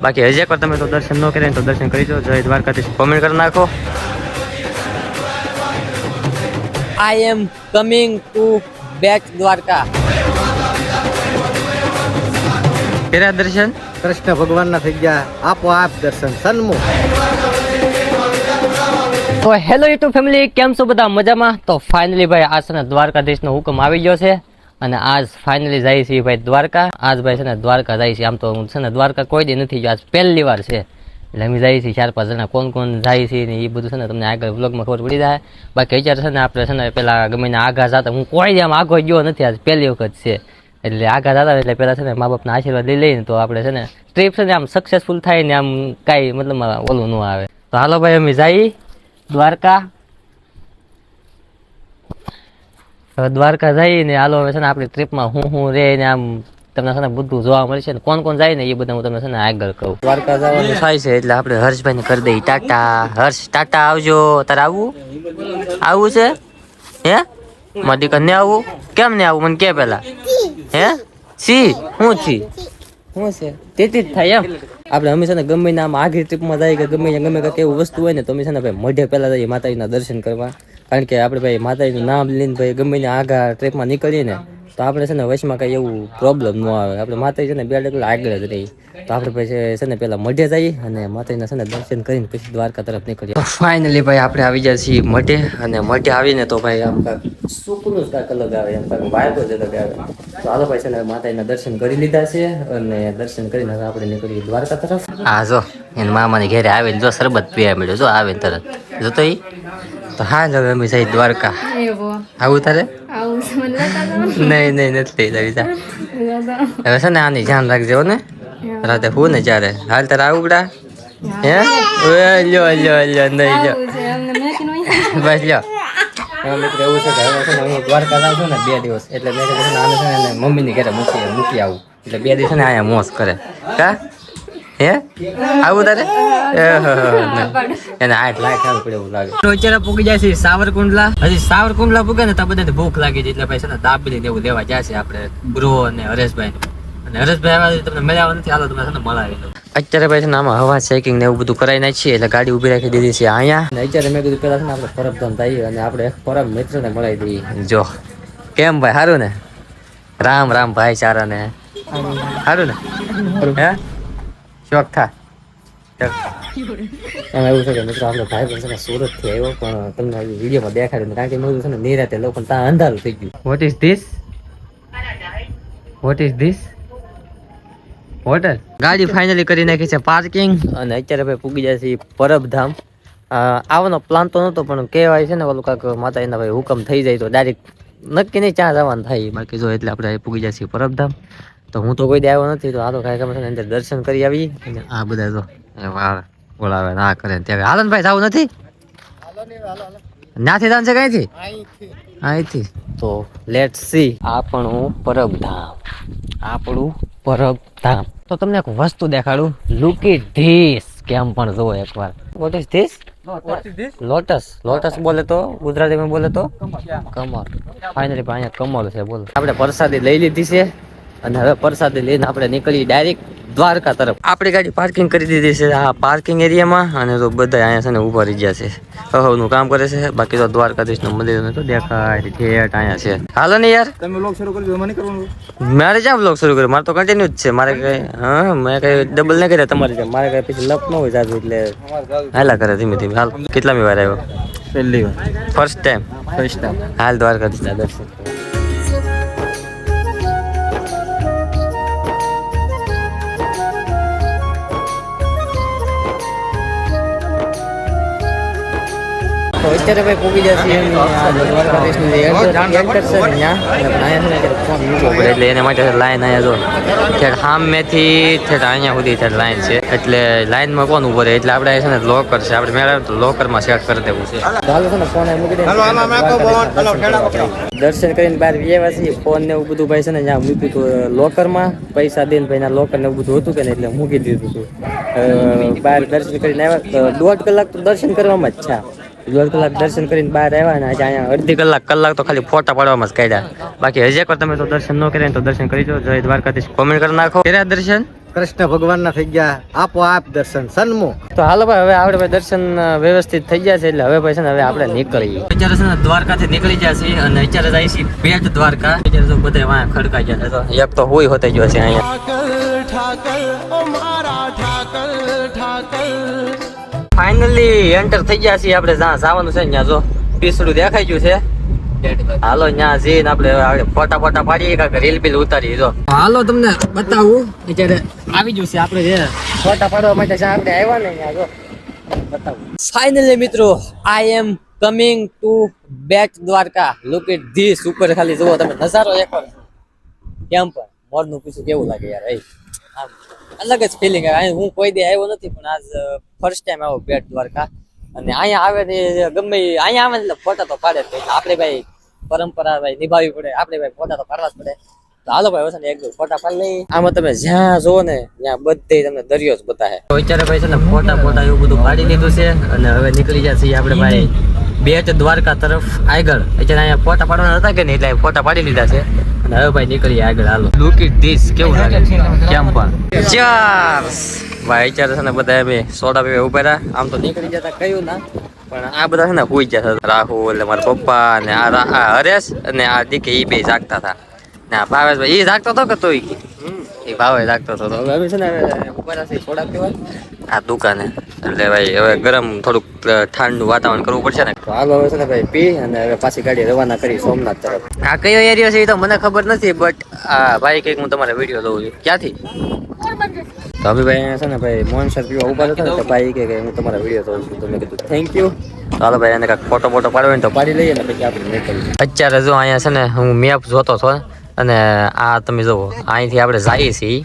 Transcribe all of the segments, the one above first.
બાકી હજી એકવાર તમે તો દર્શન ન કર્યા તો દર્શન કરી દો. જય દ્વારકાધીશ કોમેન્ટ કરી નાખો. I am coming to Bet Dwarka. કર્યા દર્શન? કૃષ્ણ ભગવાનના થઈ ગયા આપોઆપ દર્શન સન્મુખ. તો હેલો યુટ્યુબ ફેમિલી, કેમ છો બધા? મજામાં? તો ફાઇનલી ભાઈ આજ છે ને દ્વારકાધીશનો હુકમ આવી ગયો છે અને આજ ફાઇનલી જાય છે ભાઈ દ્વારકા. આજ ભાઈ છે ને દ્વારકા જાય છે. આમ તો હું છે ને દ્વારકા કોઈ દી નથી ગયો, આજ પહેલી વાર છે. એટલે અમે જાય છે 4-5 જણા. કોણ કોણ જાય છે ને એ બધું છે ને તમને આગળ વ્લોગમાં ખબર પડી જાય. બાકી અત્યારે છે ને આપણે છે ને પેલા ગમે ને આઘા જતા, હું કોઈ દી આમ આગો ગયો નથી, આજ પહેલી વખત છે. એટલે આગા જતા એટલે પેલા છે ને મા બાપના આશીર્વાદ લઈ લઈને તો આપણે છે ને ટ્રીપ છે ને આમ સક્સેસફુલ થાય ને આમ કાંઈ મતલબ ઓલું ન આવે. તો હાલો ભાઈ અમે જઈએ દ્વારકા. દ્વારકા જઈને હાલો હવે છે ને આપણી ટ્રીપમાં હું રે ને આમ તમને છે ને બધું જોવા મળશે ને કોણ કોણ જાય ને એ બધા હું તમને છે ને આગળ કહું. દ્વારકા જવાનું થાય છે એટલે આપણે હર્ષભાઈને કરી દઈએ ટાટા. હર્ષ ટાટા, આવજો. તારે આવું છે? હે મારી દીકરા ને આવું? કેમ ને આવું મને કે પેલા? હે સી શું છી શું છે તેથી જ થાય એમ. આપણે હંમેશા ને ગમે ને આમ આગળ ટ્રીપમાં જાય કે ગમે કાંઈક એવું વસ્તુ હોય ને તો અમે છે ને ભાઈ મોઢે પહેલા જઈએ માતાજીના દર્શન કરવા. કારણ કે આપણે ભાઈ માતાજીનું નામ લઈને ભાઈ ગમે ને આગળ ટ્રીપમાં નીકળીએ ને તો આપણે છે ને વચમાં કાંઈ એવું પ્રોબ્લેમ ન આવે. આપણે માતાજી છે ને 2 ડગલા આગળ જ રહી. તો આપણે પછી છે ને પહેલાં મઢે જઈએ અને માતાજીના છે ને દર્શન કરીને પછી દ્વારકા તરફ નીકળીએ. ફાઇનલી ભાઈ આપણે આવી જાય છીએ મઢે. અને મઢે આવીને તો ભાઈ આમ કાંઈક સુકનું જ કાંઈક અલગ આવે, એમ કાંઈક વાઇબ જ અલગ આવે. તો હાલો ભાઈ છે ને માતાજીના દર્શન કરી લીધા છે અને દર્શન કરીને હવે આપણે નીકળીએ દ્વારકા તરફ. હા જો એને મામાની ઘેરે આવીને જો શરબત પીવા મળ્યો, જો આવીને તરત જોતો ઈ. તો હા હવે અમે જઈએ દ્વારકા. આવું તારે? નહીં નથી લઈ જવી. હવે છે ને આની ધ્યાન રાખજો ને, રાતે હું ને જ્યારે હાલ તારે આવું ગડા. હે લ્યો નહીં લ્યો બસ લ્યો. મિત્રો એવું છે કે હવે છે ને હું દ્વારકા જાઉં છું ને 2 દિવસ એટલે મેં કીધું આને છે ને મમ્મીની ઘરે મૂકી આવું એટલે 2 દિવસ છે ને અહીંયા મોજ કરે. કા હે આવું તારે? એને 8 લાખ આવું પડે એવું લાગે. તો અત્યારે પૂગી જાય છે સાવરકુંડલા. હજી સાવરકુંડલા પૂગે ને તો બધાને ભૂખ લાગી છે એટલે ભાઈ છે ને દાબેલી ને એવું લેવા જાય છે આપણે બ્રો અને હરેશભાઈ. અને હરેશભાઈ આવ્યા તમને મળ્યા નથી, હાલો તમને છે ને મળાવી દો. અત્યારે ભાઈ છે ને આમાં હવા ચેકિંગ ને એવું બધું કરાવી નાખીએ એટલે ગાડી ઊભી રાખી દીધી છે અહીંયા. અને અત્યારે મેં કીધું પેલા છે ને આપણે પરબધામ થઈએ અને આપણે એક પરમ મિત્રને મળાવી દઈએ. જો કેમ ભાઈ સારું ને? રામ રામ ભાઈ સારા ને સારું ને? હે શોખ થા એમ એવું છે કે મિત્રો આપણો ભાઈ પણ છે ને સુરત થી આવ્યો પણ તમને વિડીયોમાં દેખાડ્યું કારણ કે મેં છે ને નિરાતે લોકો ત્યાં અંધારું થઈ ગયું. What is this hotel? ગાડી ફાઇનલી કરી નાખી છે પાર્કિંગ અને અત્યારે ભાઈ પૂગી જાય છે પરબધામ. આવવાનો પ્લાન તો નહોતો પણ કહેવાય છે ને ઓલું કાંક માતાજીના ભાઈ હુકમ થઈ જાય તો ડાયરેક્ટ નક્કી નહીં ચા જવાનું થાય. બાકી જો એટલે આપણે પૂગી જાય છે પરબધામ. તો હું તો કોઈ દે આવ્યો નથી તો હાલો કાંઈ ખબર છે ને અંદર દર્શન કરી આવી. અને આ બધા જો વાળ બોલાવે ના કરે ત્યારે હાલન ભાઈ જવું નથી? નાથી દાન છે કઈથી? અહીંથી. તો લેટ્સ સી આપણું પરબધામ. તો તમને એક વસ્તુ દેખાડું. Look it this. કેમ પણ જોવો એકવાર. What is this? લોટસ બોલે તો ગુજરાતીમાં બોલે તો કમળ. ફાઇનલી અહીંયા કમળ છે. બોલો આપણે પ્રસાદી લઈ લીધી છે અને હવે પ્રસાદી લઈને આપણે નીકળી ડાયરેક્ટ દ્વારકા તરફ. આપણી ગાડી પાર્કિંગ કરી દીધી છે આ પાર્કિંગ એરિયામાં અને તો બધા અહીંયા છે ને ઊભા રહી ગયા છે, હવનું કામ કરે છે. બાકી તો દ્વારકાધીશનું મંદિર તો દેખાય ઠેઠ અહીંયા છે. હાલો ને યાર તમે વ્લોગ શરૂ કરી દો. મને કરવાનું મારે ક્યાં વ્લોગ શરૂ કર્યો? મારે તો કન્ટિન્યુ જ છે. મારે કઈ મેં કઈ ડબલ નહીં કર્યા તમારે મારે કઈ પછી લપ ન હોય જાજુ એટલે હાલા કરે ધીમે ધીમે. હાલ કેટલામી વાર આવ્યો? પહેલી વાર. ફર્સ્ટ ટાઈમ હાલ દ્વારકાધીશના દર્શન. અત્યારે ભાઈ પૂગી જશે એટલે એના માટે લાઈન અહીંયા જો ઠેઠ સામેથી ઠેઠ અહીંયા સુધી લાઈન છે એટલે લાઈનમાં કોણ ઉભો રહે એટલે આપણે છે ને લોકર છે આપણે મેળવે તો લોકરમાં સેટ કરી દેવું છે. દર્શન કરીને બહાર વ્યવા છીએ. ફોન ને એવું બધું ભાઈ છે ને જ્યાં મૂક્યું હતું લોકરમાં પૈસા દઈને ભાઈ ના લોકર ને એવું બધું હતું કે ને એટલે મૂકી દીધું હતું. બહાર દર્શન કરીને આવ્યા 1.5 કલાક તો દર્શન કરવામાં જ છે. 1.5 કલાક દર્શન કરીને બહાર આવ્યા ને આજે અહીંયા અડધી કલાક તો ખાલી ફોટા પાડવામાં જ કાઢ્યા. બાકી હજી એકવાર તમે તો દર્શન ન કર્યા તો દર્શન કરી દો. જય દ્વારકાધીશ કોમેન્ટ કરી નાખો. કર્યા દર્શન? કૃષ્ણ ભગવાનના થઈ ગયા આપોઆપ દર્શન સન્મુખ. તો હાલો ભાઈ, હવે આપણે ભાઈ દર્શન વ્યવસ્થિત થઈ ગયા છે, એટલે હવે ભાઈ છે ને હવે આપણે નીકળીએ. અત્યારે છે ને દ્વારકાથી નીકળી ગયા છીએ અને અત્યારે જાય છે બેટ દ્વારકા. અત્યારે તો બધા વાં ખડકાઈ ગયા છે, તો એક તો હોય હોતે ગયો છે અહીંયા. ફાઇનલી એન્ટર થઈ ગયા છીએ આપણે, જ્યાં જવાનું છે ત્યાં જો પીસડું દેખાઈ ગયું છે. હાલો ત્યાં જઈને આપણે ફોટા પાડીએ, કાંઈક રીલ બીલ ઉતારીએ. જો હાલો તમને બતાવું, અત્યારે આવી ગયું છે આપણે જે ફોટા પાડવા માટે જ્યાં આપણે આવ્યા ને ત્યાં જો બતાવું. ફાઇનલી મિત્રો, I am coming to Bet Dwarka. Look it this. ઉપર ખાલી જુઓ તમે નજારો એકવાર. કેમ પણ મોરનું પીછું કેવું લાગે યાર, આમ અલગ જ ફિલિંગ આવે. હું કોઈ દે આવ્યો નથી, પણ આજ ફર્સ્ટ ટાઈમ આવ્યો બેટ દ્વારકા. અને અહીંયા આવે ને ગમે અહીંયા આવે એટલે ફોટા તો પાડે જ. આપણે ભાઈ પરંપરા ભાઈ નિભાવવી પડે, આપણે ભાઈ ફોટા તો પાડવા જ પડે. તો હાલો ભાઈ વસન એક ફોટા પાડી લઈ. આમાં તમે જ્યાં જો ને ત્યાં બધે તમને દરિયો જ બતાવે. તો અત્યારે ભાઈ છે ને ફોટા એવું બધું પાડી લીધું છે અને હવે નીકળી જાય છે આપણે ભાઈ બેટ દ્વારકા તરફ આગળ. અત્યારે અહીંયા ફોટા પાડવાના હતા કે નહીં, એટલે ફોટા પાડી લીધા છે અને હવે ભાઈ નીકળીએ આગળ. હાલો લુક ઇટ ધીસ. કેવું લાગે કેમ પણ. ચાર્સ ભાઈ. અત્યારે છે ને બધા અમે સોડા પીવા ઉભા રહ્યા. આમ તો નીકળી જતા કયું ના, પણ આ બધા છે ને પૂઈ ગયા હતા. રાહુલ, મારા પપ્પા અને આ હરેશ અને આ દીકે એ બે જાગતા હતા. ના ભાવેશ ભાઈ એ જાગતો હતો કે તોય એ ભાવે જાગતો હતો. હવે અમે છે ને ઉભા છે સોડા પીવા આ દુકાને. એટલે ભાઈ હવે ગરમ થોડુંક ઠંડુ વાતાવરણ કરવું પડશે ને. તો હાલો હવે છે ને ભાઈ પી અને હવે પાછી ગાડી રવાના કરી સોમનાથ તરફ. આ કયો એરિયો છે એ તો મને ખબર નથી, બટ આ ભાઈ કંઈક હું તમારે વિડીયો લઉં છું. ક્યાંથી? તો હવે ભાઈ અહીંયા છે ને ભાઈ મોહનસર પીવા ઉભા હતા ને, તો ભાઈ કે હું તમારા વિડીયો જોઉં છું. તો મેં કીધું થેન્ક યુ. ચાલો ભાઈ એને કાંઈક ફોટો પાડવો ને તો પાડી લઈએ ને પછી આપણે નીકળીએ. અત્યારે જો અહીંયા છે ને હું મેપ જોતો હતો અને આ તમે જુઓ અહીંથી આપણે જઈએ છીએ.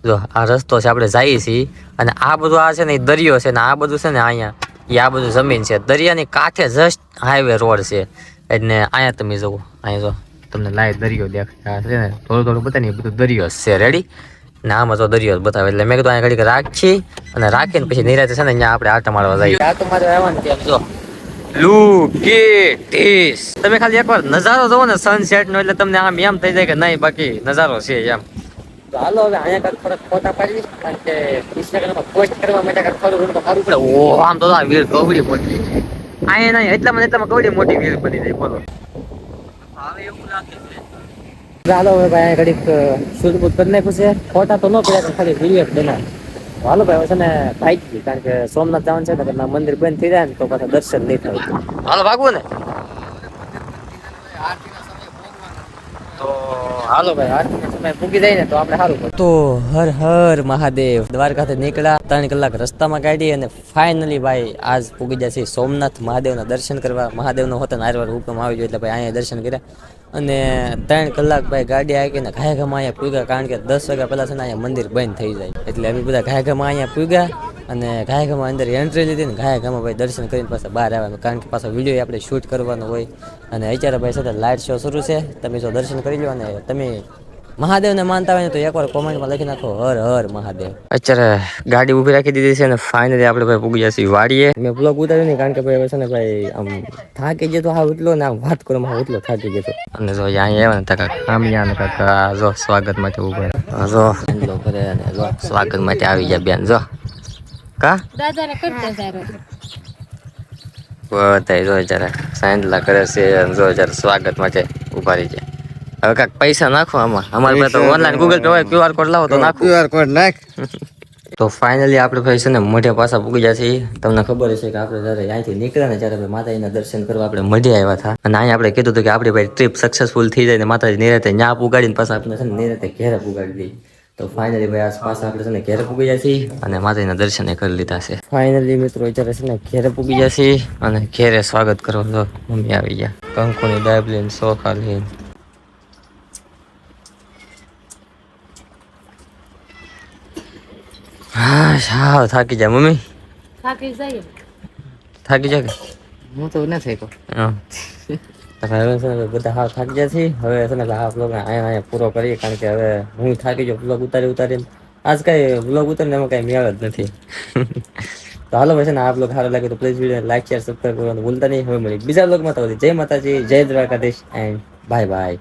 જો આ રસ્તો છે, આપણે જઈએ છીએ અને આ બધું આ છે ને એ દરિયો છે ને આ બધું છે ને અહીંયા એ આ બધું જમીન છે. દરિયાની કાંઠે જસ્ટ હાઈવે રોડ છે. એટલે અહીંયા તમે જુઓ, અહીંયા જો તમને લાઈવ દરિયો દેખાય છે ને, થોડું બતાવીને બધું દરિયો છે. રેડી ને આમાં તો દરિયો બતાવે. એટલે મેં કીધું અહીંયા ઘડીક રાખી અને રાખીને પછી નિરાતે છે ને અહીંયા આપણે આટા મારવા જઈએ. આટો મારવા આવવાનું કેમ જો લુક ઇટ ધીસ. તમે ખાલી એકવાર નજારો જોવો ને સનસેટ નો, એટલે તમને આમ એમ થઈ જાય કે નહીં બાકી નજારો છે એમ. તો હાલો હવે અહીંયા કાંઈક થોડાક ફોટા પાડવી, કારણ કે ઇન્સ્ટાગ્રામમાં પોસ્ટ કરવા માટે કાંઈક થોડું ઘણું તો સારું પડે. ઓ આમ તો આ વીર કવડી મોટી અહીંયા નહીં, એટલામાં કવડી મોટી વીર બની જાય. બોલો હવે એવું લાગે છે. હાલો હવે ભાઈ અહીંયા ઘડીક શૂટ કરી નાખ્યું છે. ફોટા તો ન પડ્યા, ખાલી વિડીયો જ બનાવે. હાલો ભાઈ હવે છે ને ભાગી, કારણ કે સોમનાથ જવાનું છે ને, મંદિર બંધ થઈ જાય ને તો પાછા દર્શન નહીં થાય. હાલો ભાગવું ને. તો હાલો ભાઈ આરતીના સમય પૂગી જાય ને તો આપણે સારું પડે. તો હર હર મહાદેવ. દ્વારકાથી નીકળ્યા, 3 કલાક રસ્તામાં કાઢી અને ફાઇનલી ભાઈ આજ પૂગી જાય છે સોમનાથ મહાદેવના દર્શન કરવા. મહાદેવનો હોતા નારવાર હુકમ આવી ગયો એટલે ભાઈ અહીંયા દર્શન કર્યા અને 3 કલાક ભાઈ ગાડી આવીને ઘાયઘામાં અહીંયા પૂગ્યા, કારણ કે 10 વાગ્યા પહેલા છે ને અહીંયા મંદિર બંધ થઈ જાય. એટલે અમે બધા ઘાયઘામાં અહીંયા પૂગ્યા અને ઘાયઘામાં અંદર એન્ટ્રી લીધી ને ઘાયઘામાં ભાઈ દર્શન કરીને પાછા બહાર આવ્યા, કારણ કે પાછો વિડીયો આપણે શૂટ કરવાનો હોય. અને અત્યારે ભાઈ સાથે લાઇટ શો શરૂ છે. તમે જો દર્શન કરી લો અને તમે મહાદેવને માનતા હોય ને તો એકવાર કોમેન્ટમાં લખી નાખો હર હર મહાદેવ. અત્યારે ગાડી ઊભી રાખી દીધી છે અને ફાઇનલી આપણે ભાઈ પૂગી જશે વાડીએ. મેં બ્લોગ ઉતાર્યો નહીં, કારણ કે ભાઈ છે ને ભાઈ આમ થાકી જતો હા એટલો ને આમ વાત કરવામાં હા એટલો થાકી જતો. અને જો અહીંયા આવ્યા ને કાકા આમિયા ને કાકા જો સ્વાગત માટે ઉભા જો કરે અને જો સ્વાગત માટે આવી ગયા બેન. જો કા દાદાને કરતા સારો બતાય જો જરા સાંજલા કરે છે અને જો જરા સ્વાગત માટે ઉભા રહી જાય. હવે કાંઈક પૈસા નાખો આમાં. અમારી પાસે તો ઓનલાઈન ગૂગલ પે હોય, QR કોડ લાવો તો નાખો. QR કોડ નાખ. તો ફાઇનલી આપણે ભાઈ છે ને મઢે પાછા પૂગી જાય છે. તમને ખબર છે કે આપણે જ્યારે અહીંથી નીકળ્યા ને ત્યારે માતાજીના દર્શન કરવા આપણે મઢે આવ્યા હતા અને અહીંયા આપણે કીધું હતું કે આપણી ભાઈ ટ્રીપ સક્સેસફુલ થઈ જાય ને માતાજી નિરાતે ન્યા પુગાડીને પાછા આપણે છે ને નિરાતે ઘેરે પુગાડી દઈએ. તો ફાઇનલી ભાઈ આસપાસ આપણે છે ને ઘેરે પૂગી જાય છે અને માતાજીના દર્શન કરી લીધા છે. ફાઇનલી મિત્રો અત્યારે છે ને ઘેરે પૂગી જાય છે અને ઘેરે સ્વાગત કરવા તો મમ્મી આવી ગયા. કંકુની ડાયબ લઈને સોખા લઈને. હા સાવ થાકી જાય મમ્મી. થાકી જાય કે હું તો નથી થાક્યો. હા હવે છે ને બધા હાવ થાકી જાય છે. હવે છે ને આ બ્લોગ અહીંયા પૂરો કરીએ, કારણ કે હવે હું થાકી ગયો બ્લોગ ઉતારીને. આજ કાંઈ બ્લોગ ઉતારીને એમાં કાંઈ મેળ જ નથી. તો હાલો ભાઈ છે ને આ બ્લોગ સારો લાગે તો please video like share subscribe કરવાનું ભૂલતા નહીં. હવે મળી બીજા બ્લોગમાં તો જય માતાજી, જય દ્વારકાધીશ એન્ડ બાય બાય.